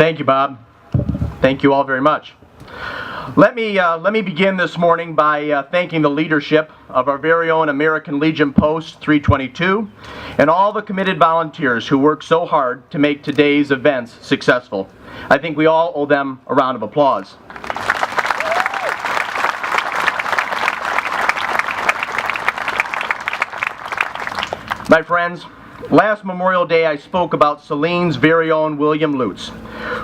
Thank you, Bob. Thank you all very much. Let me begin this morning by thanking the leadership of our very own American Legion Post 322 and all the committed volunteers who work so hard to make today's events successful. I think we all owe them a round of applause. My friends, last Memorial Day I spoke about Saline's very own William Lutz,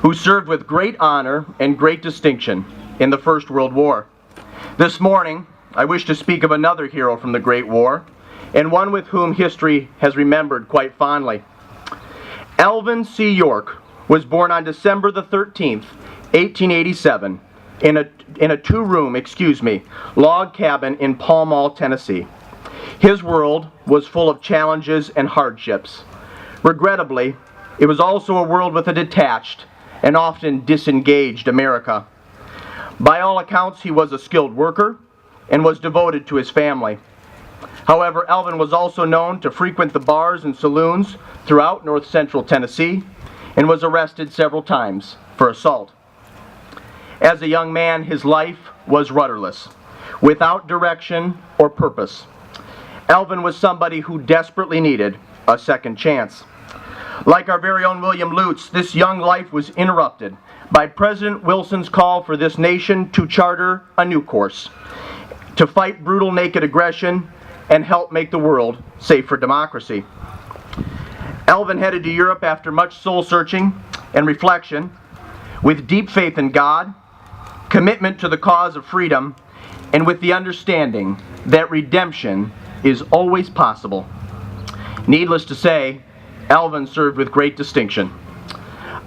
who served with great honor and great distinction in the First World War. This morning, I wish to speak of another hero from the Great War, and one with whom history has remembered quite fondly. Alvin C. York was born on December the 13th, 1887, in a two-room, log cabin in Pall Mall, Tennessee. His world was full of challenges and hardships. Regrettably, it was also a world with a detached and often disengaged America. By all accounts, he was a skilled worker and was devoted to his family. However, Alvin was also known to frequent the bars and saloons throughout north central Tennessee and was arrested several times for assault. As a young man, his life was rudderless, without direction or purpose. Alvin was somebody who desperately needed a second chance. Like our very own William Lutz, this young life was interrupted by President Wilson's call for this nation to charter a new course, to fight brutal naked aggression and help make the world safe for democracy. Alvin headed to Europe after much soul-searching and reflection, with deep faith in God, commitment to the cause of freedom, and with the understanding that redemption is always possible. Needless to say, Alvin served with great distinction.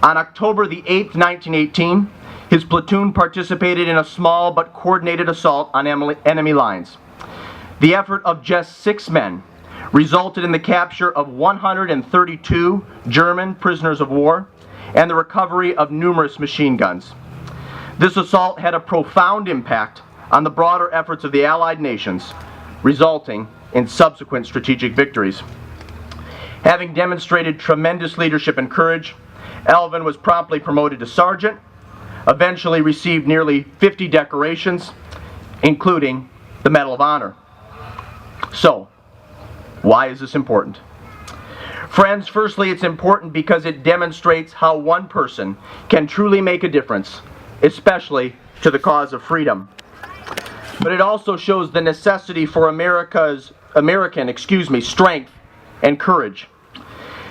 On October the 8th, 1918, his platoon participated in a small but coordinated assault on enemy lines. The effort of just 6 men resulted in the capture of 132 German prisoners of war and the recovery of numerous machine guns. This assault had a profound impact on the broader efforts of the Allied nations, resulting in subsequent strategic victories. Having demonstrated tremendous leadership and courage, Alvin was promptly promoted to sergeant, eventually received nearly 50 decorations, including the Medal of Honor. So, why is this important? Friends, firstly, it's important because it demonstrates how one person can truly make a difference, especially to the cause of freedom. But it also shows the necessity for American strength and courage.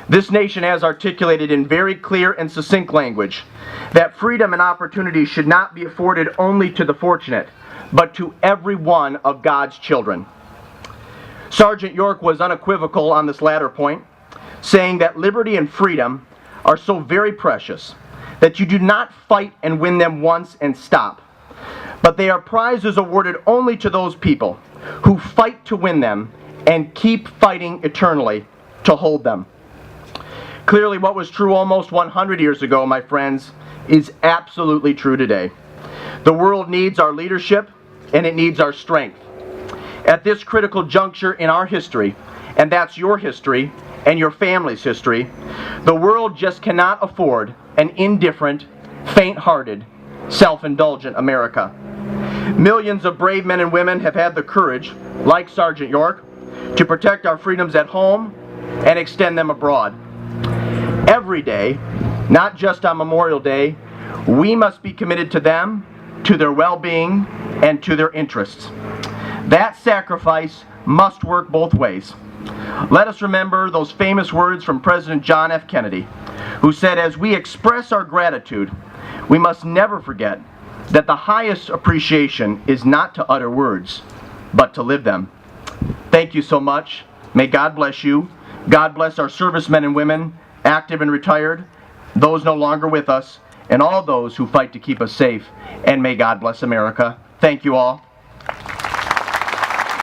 This nation has articulated in very clear and succinct language that freedom and opportunity should not be afforded only to the fortunate, but to every one of God's children. Sergeant York was unequivocal on this latter point, saying that liberty and freedom are so very precious that you do not fight and win them once and stop, but they are prizes awarded only to those people who fight to win them and keep fighting eternally to hold them. Clearly, what was true almost 100 years ago, my friends, is absolutely true today. The world needs our leadership, and it needs our strength. At this critical juncture in our history, and that's your history and your family's history, the world just cannot afford an indifferent, faint-hearted, self-indulgent America. Millions of brave men and women have had the courage, like Sergeant York, to protect our freedoms at home and extend them abroad. Every day, not just on Memorial Day, we must be committed to them, to their well-being, and to their interests. That sacrifice must work both ways. Let us remember those famous words from President John F. Kennedy, who said, as we express our gratitude, we must never forget that the highest appreciation is not to utter words, but to live them. Thank you so much. May God bless you. God bless our servicemen and women, active and retired, those no longer with us, and all those who fight to keep us safe. And may God bless America. Thank you all.